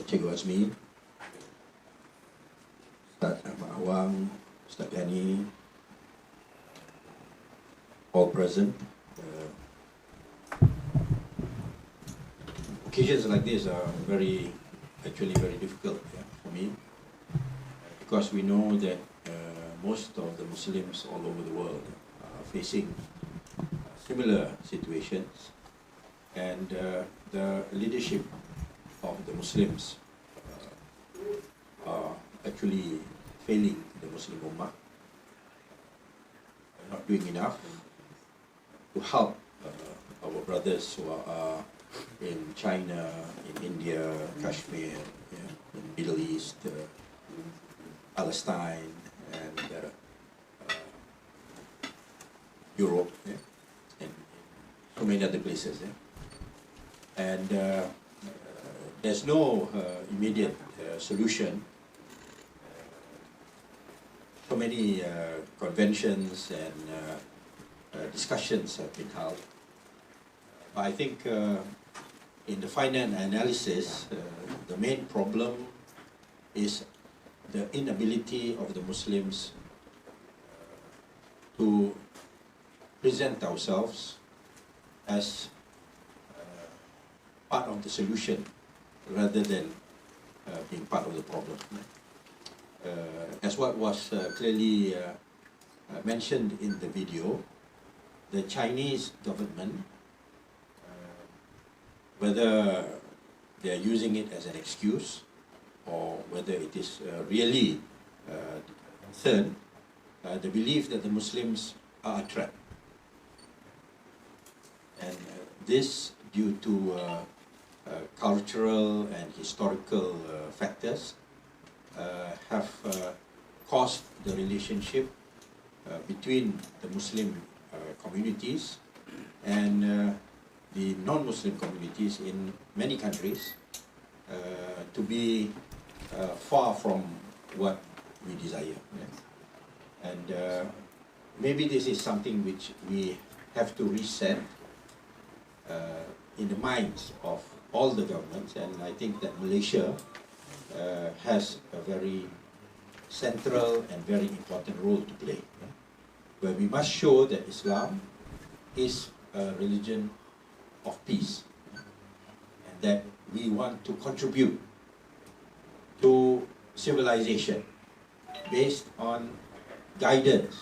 Cikgu Azmi, Ustaz Ahmad Awang, Ustaz Ghani, all present. Occasions like this are actually very difficult for me, because we know that most of the Muslims all over the world are facing similar situations, and the leadership of the Muslims are actually failing the Muslim Ummah, not doing enough to help our brothers who are in China, in India, Kashmir, in Middle East, Palestine, and Europe, and so many other places. And there's no immediate solution. So many conventions and discussions have been held. But I think in the final analysis, the main problem is the inability of the Muslims to present ourselves as part of the solution rather than being part of the problem. As what was clearly mentioned in the video, the Chinese government, whether they are using it as an excuse or whether it is really concerned, the belief that the Muslims are a threat. And this due to cultural and historical factors have caused the relationship between the Muslim communities and the non-Muslim communities in many countries to be far from what we desire. And maybe this is something which we have to reset in the minds of all the governments, and I think that Malaysia has a very central and very important role to play, where we must show that Islam is a religion of peace, and that we want to contribute to civilization based on guidance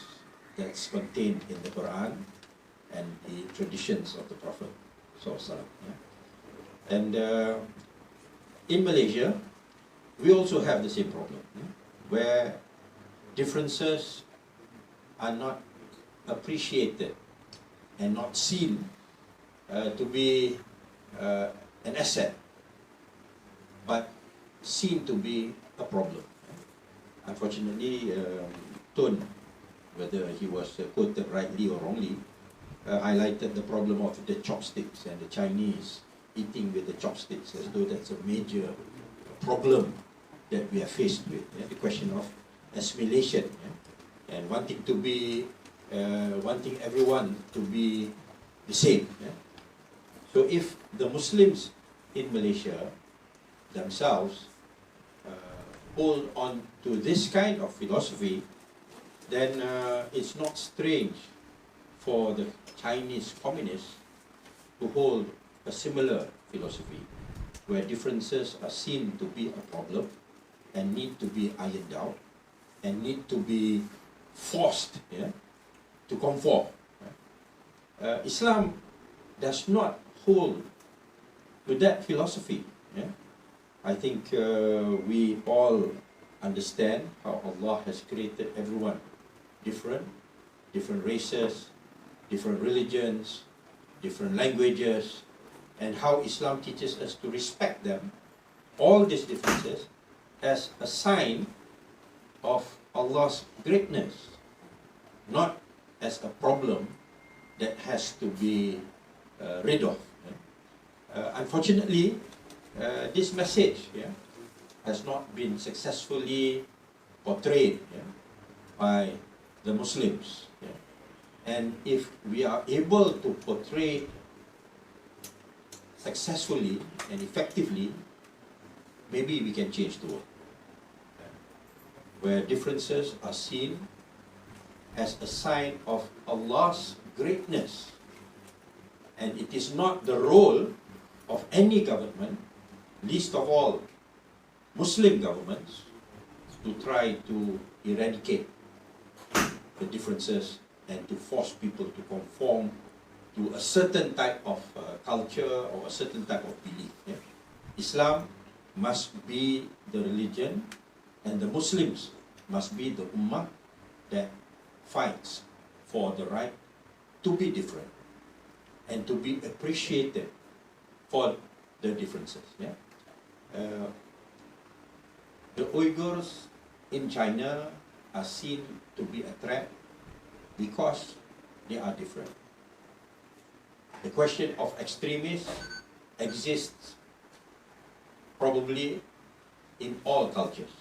that's contained in the Quran and the traditions of the Prophet. And in Malaysia, we also have the same problem, where differences are not appreciated and not seen to be an asset, but seen to be a problem. Unfortunately, Tun, whether he was quoted rightly or wrongly, highlighted the problem of the chopsticks and the Chinese eating with the chopsticks, as though that's a major problem that we are faced with. The question of assimilation, and wanting to be, wanting everyone to be the same. So if the Muslims in Malaysia themselves hold on to this kind of philosophy, then it's not strange for the Chinese communists to hold a similar philosophy, where differences are seen to be a problem and need to be ironed out and need to be forced to conform. Islam does not hold to that philosophy. I think we all understand how Allah has created everyone different races, different religions, different languages, and how Islam teaches us to respect them, all these differences, as a sign of Allah's greatness, not as a problem that has to be rid of. Unfortunately, this message has not been successfully portrayed by the Muslims. And if we are able to portray successfully and effectively, maybe we can change the world, where differences are seen as a sign of Allah's greatness. And it is not the role of any government, least of all Muslim governments, to try to eradicate the differences and to force people to conform to a certain type of culture or a certain type of belief. Yeah? Islam must be the religion, and the Muslims must be the ummah that fights for the right to be different and to be appreciated for the differences. Yeah? The Uyghurs in China are seen to be a threat because they are different. The question of extremists exists probably in all cultures.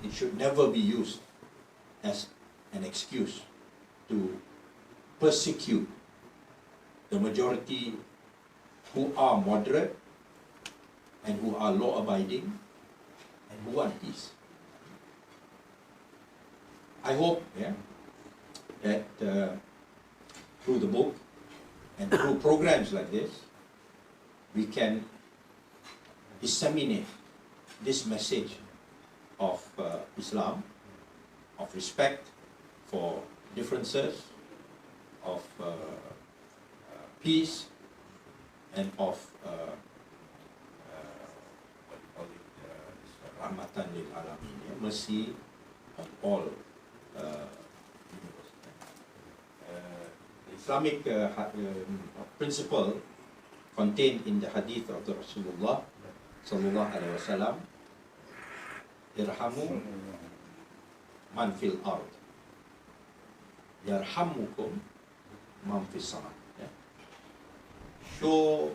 It should never be used as an excuse to persecute the majority who are moderate and who are law-abiding and who want peace. I hope that through the book and through programs like this, we can disseminate this message of Islam, of respect for differences, of peace, and of rahmatan lil alamin, mercy on all. Islamic principle contained in the hadith of the Rasulullah sallallahu alaihi wasallam, irhamu man fil ard yarhamukum man fis sama. Show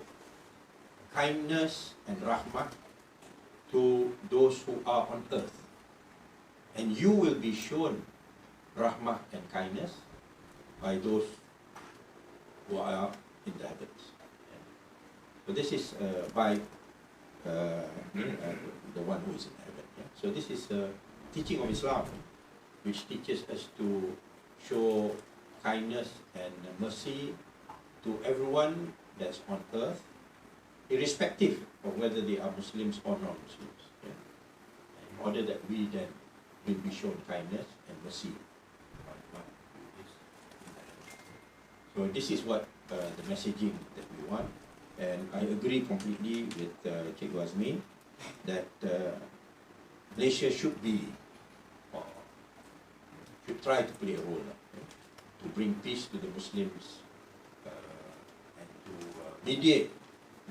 kindness and rahmah to those who are on earth, and you will be shown rahmah and kindness by those who are in the heavens. So this is by the one who is in heaven. So this is a teaching of Islam, which teaches us to show kindness and mercy to everyone that's on earth, irrespective of whether they are Muslims or non-Muslims, in order that we then will be shown kindness and mercy. So this is what the messaging that we want, and I agree completely with Cikgu Azmi that Malaysia should try to play a role to bring peace to the Muslims and to mediate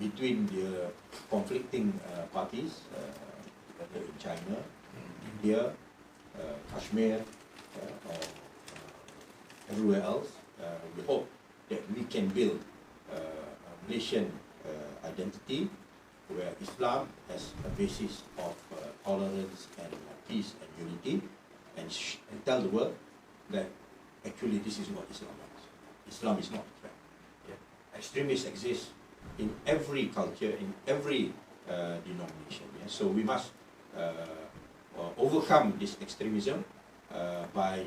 between the conflicting parties, whether in China, India, Kashmir, or everywhere else. We hope that we can build a Malaysian identity where Islam has a basis of tolerance and peace and unity, and tell the world that actually this is what Islam is. Islam is not a threat. Extremists exist in every culture, in every denomination. So we must overcome this extremism by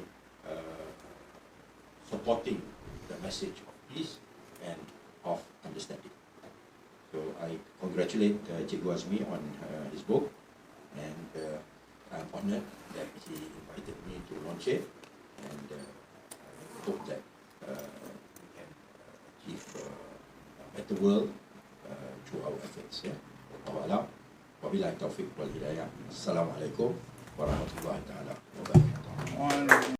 supporting the message of peace and of understanding. So I congratulate Cikgu Azmi on his book, and I'm honored that he invited me to launch it, and I hope that we can achieve a better world through our efforts. Wabillahi taufiq wal hidayah. Assalamualaikum warahmatullahi taala wabarakatuh.